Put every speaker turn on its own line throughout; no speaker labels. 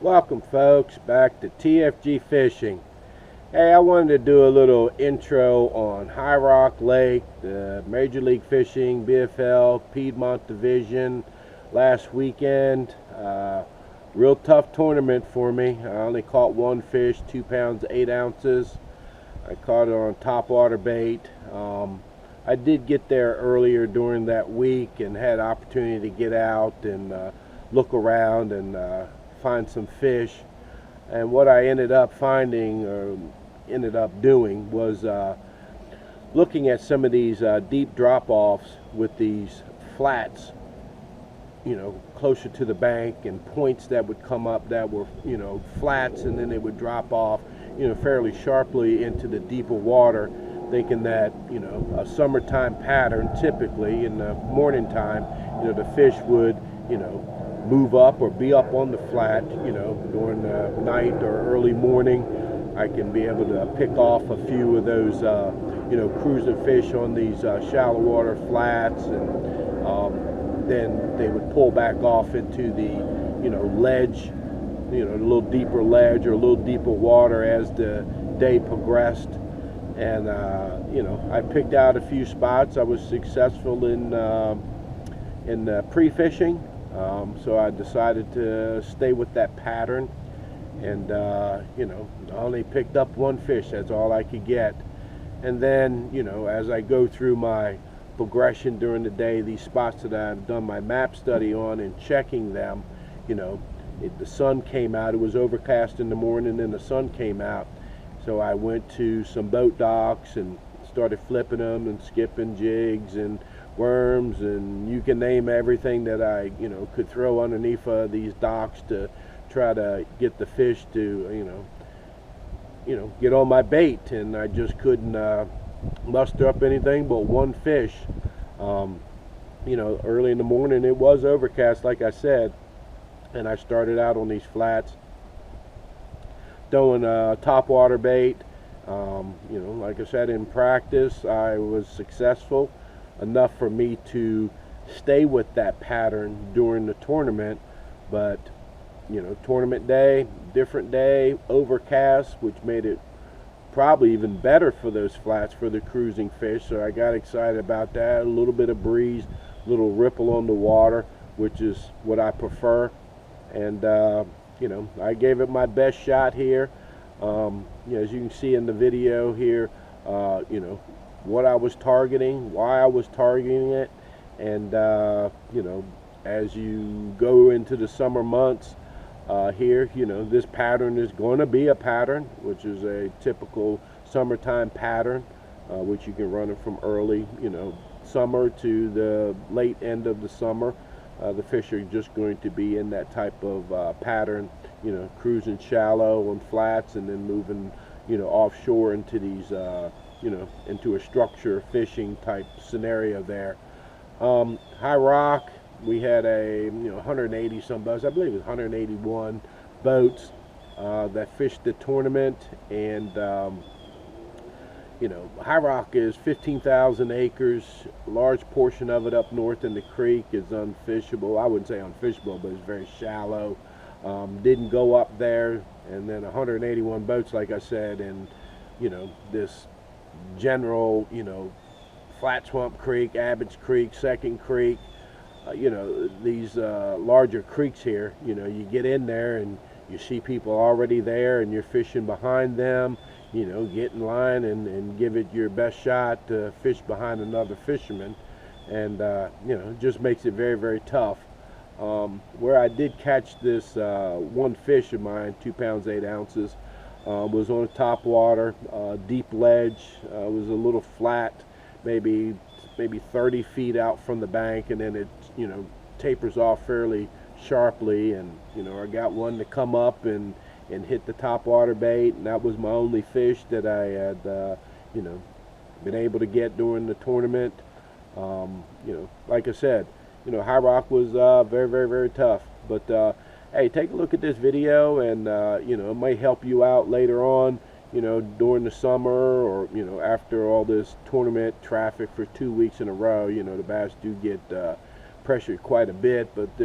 Welcome folks back to TFG Fishing. Hey, I wanted to do a little intro on High Rock Lake, the Major League Fishing BFL Piedmont Division last weekend. Real tough tournament for me. I only caught one fish, 2 pounds 8 ounces. I caught it on topwater bait. I did get there earlier during that week and had opportunity to get out and look around and find some fish. And what I ended up finding, or ended up doing, was looking at some of these deep drop-offs with these flats, closer to the bank, and points that would come up that were, flats, and then they would drop off, fairly sharply into the deeper water, thinking that, a summertime pattern, typically in the morning time, the fish would, move up or be up on the flat, during the night or early morning. I can be able to pick off a few of those, cruising fish on these shallow water flats, and then they would pull back off into the, ledge, a little deeper ledge or a little deeper water as the day progressed. And, I picked out a few spots. I was successful in pre-fishing. So I decided to stay with that pattern, and I only picked up one fish. That's all I could get. And then, as I go through my progression during the day, these spots that I've done my map study on and checking them, the sun came out. It was overcast in the morning, and the sun came out. So I went to some boat docks and started flipping them and skipping jigs and worms, and you can name everything that I could throw underneath these docks to try to get the fish to get on my bait. And I just couldn't muster up anything but one fish. Early in the morning it was overcast, like I said, and I started out on these flats throwing topwater bait. Like I said, in practice I was successful enough for me to stay with that pattern during the tournament. But tournament day, different day, overcast, which made it probably even better for those flats for the cruising fish. So I got excited about that. A little bit of breeze, a little ripple on the water, which is what I prefer. And I gave it my best shot here. As you can see in the video here, what I was targeting, why I was targeting it, and as you go into the summer months here, this pattern is going to be a pattern, which is a typical summertime pattern, which you can run it from early, summer to the late end of the summer. The fish are just going to be in that type of pattern, cruising shallow on flats and then moving, offshore into these into a structure fishing type scenario there. High Rock, we had a 180 some boats. I believe it was 181 boats that fished the tournament. And High Rock is 15,000 acres. A large portion of it up north in the creek is unfishable. I wouldn't say unfishable, but it's very shallow. Didn't go up there. And then 181 boats, like I said, and this general, Flat Swamp Creek, Abbott's Creek, Second Creek, these larger creeks here, you get in there and you see people already there and you're fishing behind them, get in line and give it your best shot to fish behind another fisherman. And, it just makes it very, very tough. Where I did catch this one fish of mine, 2 pounds 8 ounces, was on a top water, deep ledge. Was a little flat, maybe 30 feet out from the bank, and then it tapers off fairly sharply. And I got one to come up and hit the top water bait, and that was my only fish that I had been able to get during the tournament. Like I said, High Rock was very, very, very tough. But hey, take a look at this video, and it may help you out later on, during the summer, or after all this tournament traffic for 2 weeks in a row. The bass do get pressured quite a bit. But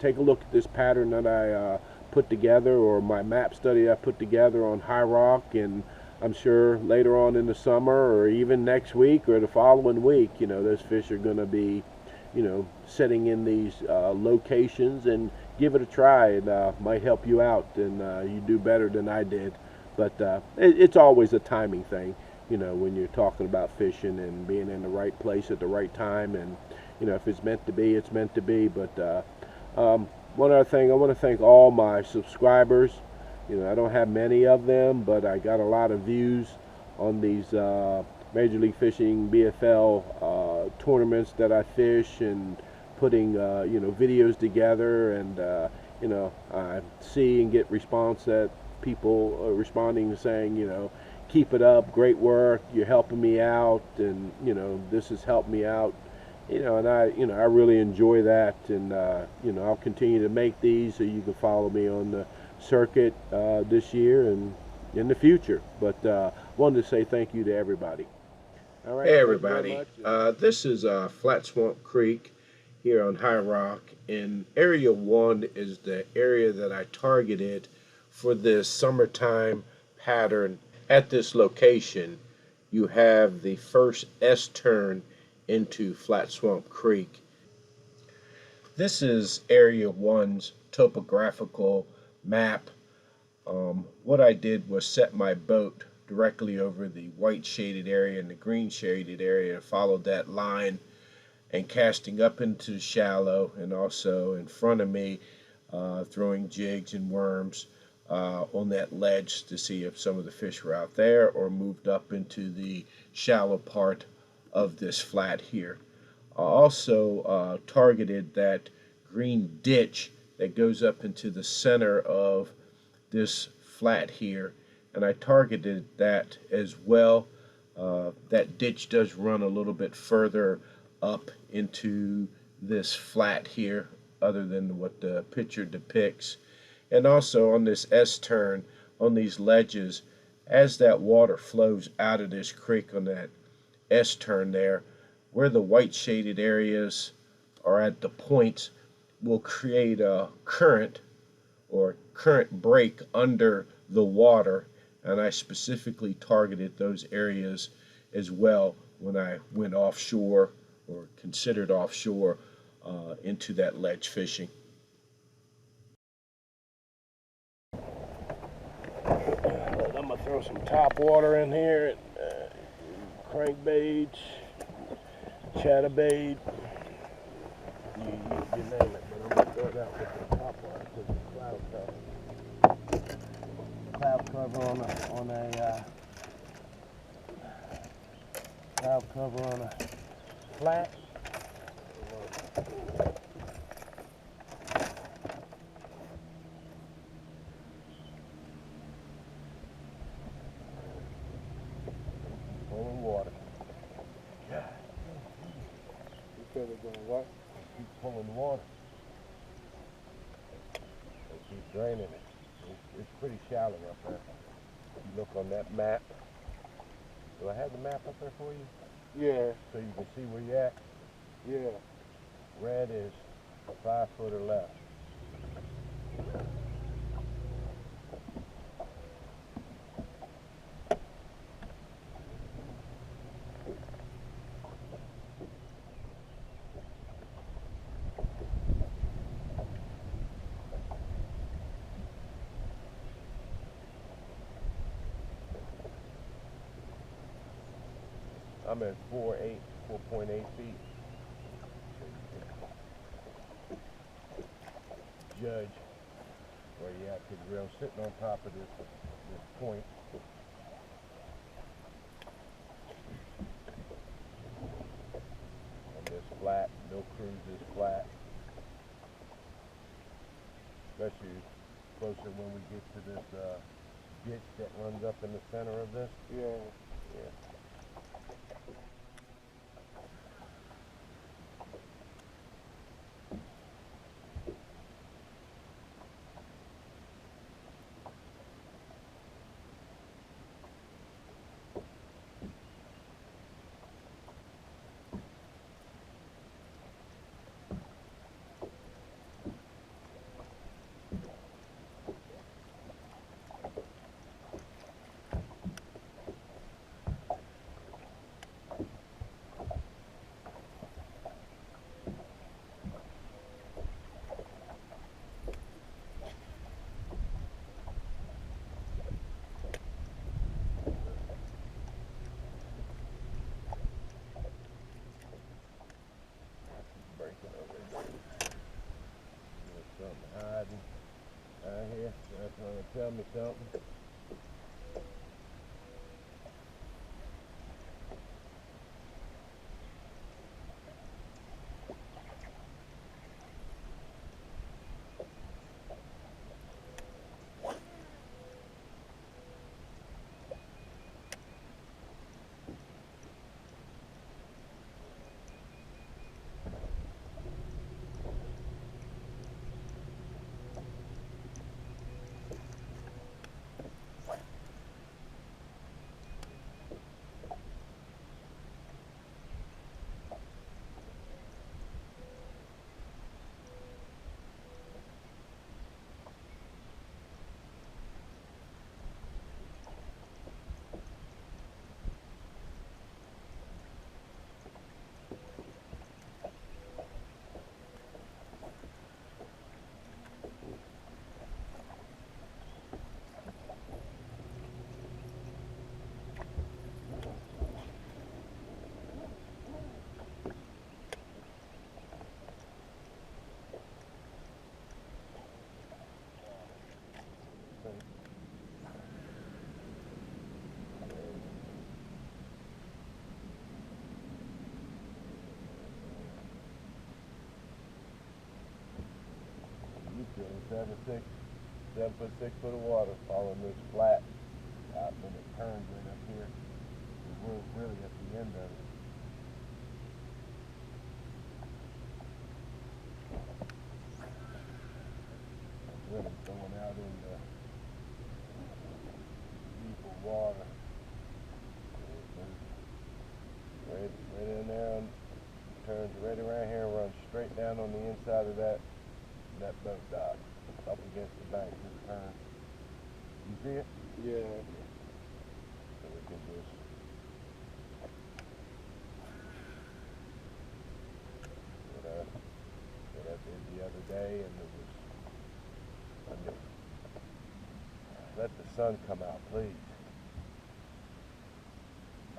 take a look at this pattern that I put together, or my map study I put together on High Rock, and I'm sure later on in the summer or even next week or the following week, those fish are going to be, sitting in these locations, and give it a try. It might help you out, and you do better than I did. But it's always a timing thing, when you're talking about fishing and being in the right place at the right time. And, if it's meant to be, it's meant to be. But one other thing, I want to thank all my subscribers. I don't have many of them, but I got a lot of views on these Major League Fishing BFL tournaments that I fish, and putting videos together. And I see and get response that people are responding and saying, keep it up, great work, you're helping me out, and this has helped me out. And I really enjoy that. And I'll continue to make these, so you can follow me on the circuit this year and in the future. But wanted to say thank you to everybody. All right.
Hey everybody, this is Flat Swamp Creek here on High Rock, and Area 1 is the area that I targeted for this summertime pattern. At this location, you have the first S-turn into Flat Swamp Creek. This is Area 1's topographical map. What I did was set my boat directly over the white shaded area and the green shaded area, and followed that line, and casting up into the shallow, and also in front of me throwing jigs and worms on that ledge to see if some of the fish were out there or moved up into the shallow part of this flat here. I also targeted that green ditch that goes up into the center of this flat here, and I targeted that as well. That ditch does run a little bit further up into this flat here, other than what the picture depicts. And also on this S-turn, on these ledges, as that water flows out of this creek on that S-turn there, where the white shaded areas are at the points, will create a current or current break under the water, and I specifically targeted those areas as well when I went offshore, or considered offshore, into that ledge fishing.
I'm gonna throw some top water in here, crankbait, chatterbait, you name it. But I'm gonna throw it out with the top water because it's cloud cover on a flat. Pulling water. Yeah.
You said it's gonna what?
Keep pulling water. Keep draining it. It's pretty shallow up there. If you look on that map. Do I have the map up there for you?
Yeah,
So you can see where you're at.
yeah.
Red is 5 foot or less. I'm at 4.8 feet. Judge where you at, because we're sitting on top of this point. On this flat, no cruise is flat. Especially closer when we get to this ditch that runs up in the center of this.
Yeah.
Yeah. Right here, that's gonna tell me something. You feel 7'6" of water following this flat out, and it turns right up here. We're really at the end of it. I'm really going out into deeper water. Right in there, and turns right around here and runs straight down on the inside of that boat dock, up against the bank. Just turn. You see it?
Yeah.
So we can just what I did the other day, and it was let the sun come out, please.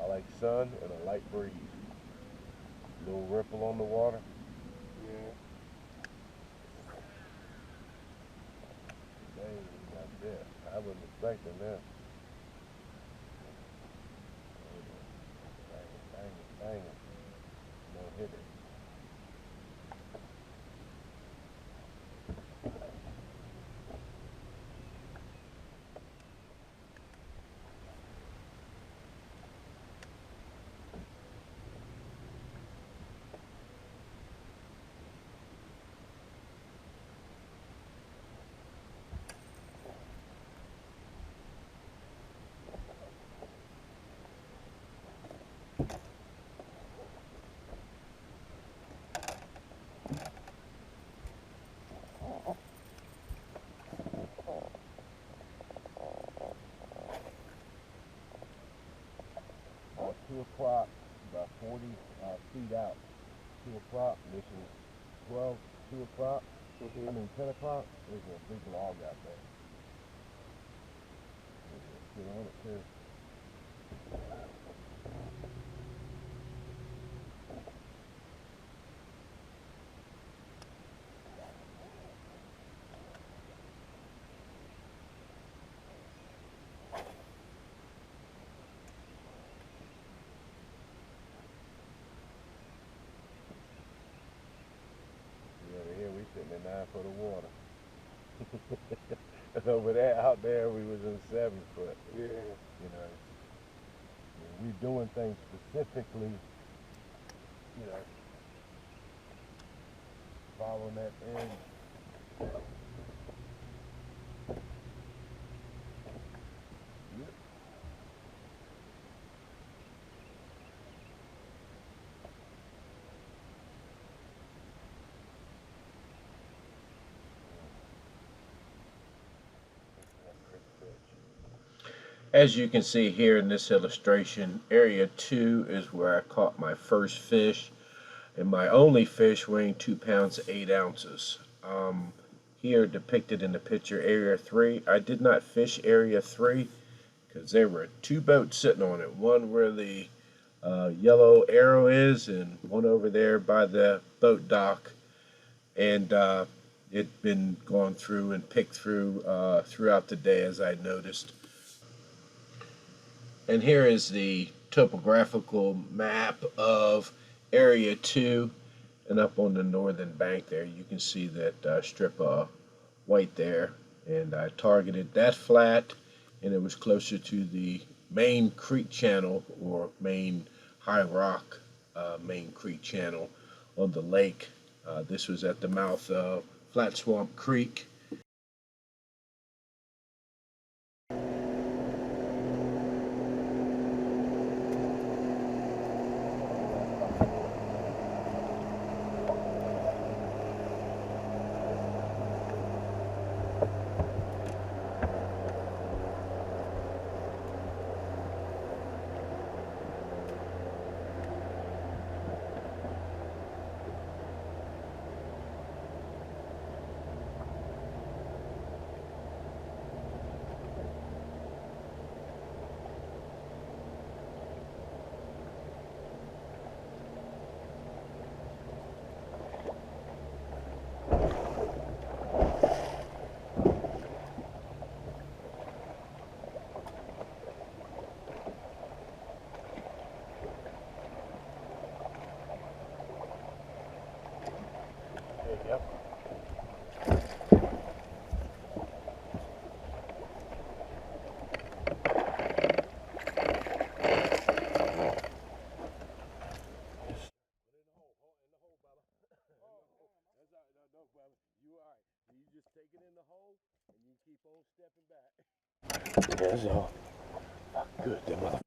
I like sun and a light breeze. Little ripple on the water.
Yeah.
Today we got this. I wasn't expecting this. Dang it. No hit it. About 2 o'clock, about 40 feet out. 2 o'clock, this is 2 o'clock, I mean 10 o'clock, there's a big log out there. Get on it too. Over here we sitting in 9 foot of water. And over there, out there, we was in 7 foot.
Yeah.
You know, we doing things specifically, you know, following that edge. Yep.
As you can see here in this illustration, area 2 is where I caught my first fish, and my only fish weighing 2 pounds 8 ounces. Here depicted in the picture, area 3. I did not fish area 3 because there were 2 boats sitting on it. One where the yellow arrow is, and one over there by the boat dock. And it been gone through and picked through throughout the day, as I noticed. And here is the topographical map of Area 2, and up on the northern bank there you can see that strip of white there, and I targeted that flat, and it was closer to the main creek channel, or main high rock main creek channel on the lake. This was at the mouth of Flat Swamp Creek.
That's all. Good, that motherfucker.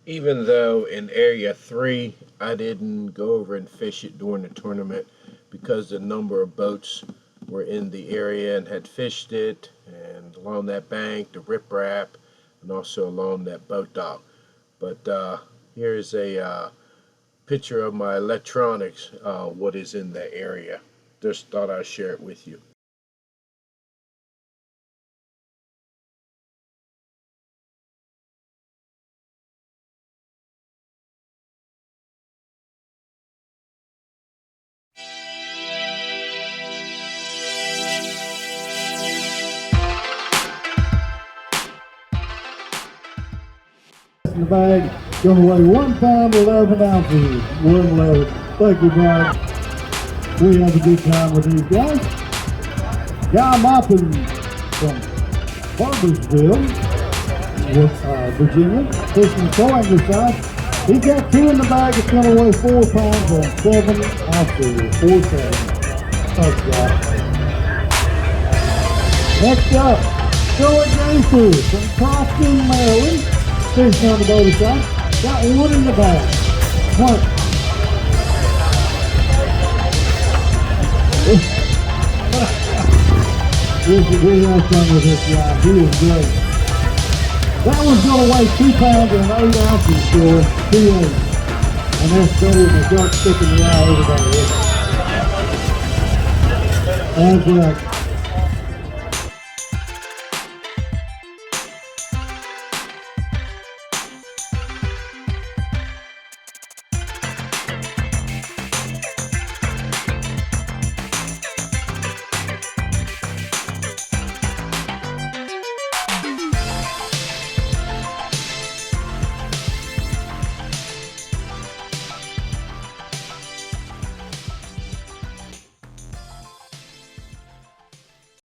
Even though in Area 3 I didn't go over and fish it during the tournament because the number of boats were in the area and had fished it, and along that bank, the riprap, and also along that boat dock. But here's a picture of my electronics, what is in the area. Just thought I'd share it with you.
In the bag, gonna weigh 1 pound 11 ounces. One load. Thank you, Brian. We have a good time with these guys. Guy Moppin from Barbersville, Virginia, fishing towing this time. He got 2 in the bag. It's gonna weigh 4 pounds on 7 ounces. 4 7. Thanks, guys. Next up, Joey Gaither from Crofton, Maryland. Fishing on the boat side. Got 1 in the bag. One. We have fun with this guy. He is great. That one's going to weigh 2 pounds and 8 ounces for 2 8. And that's better than a shark sticking the eye everybody. That's right.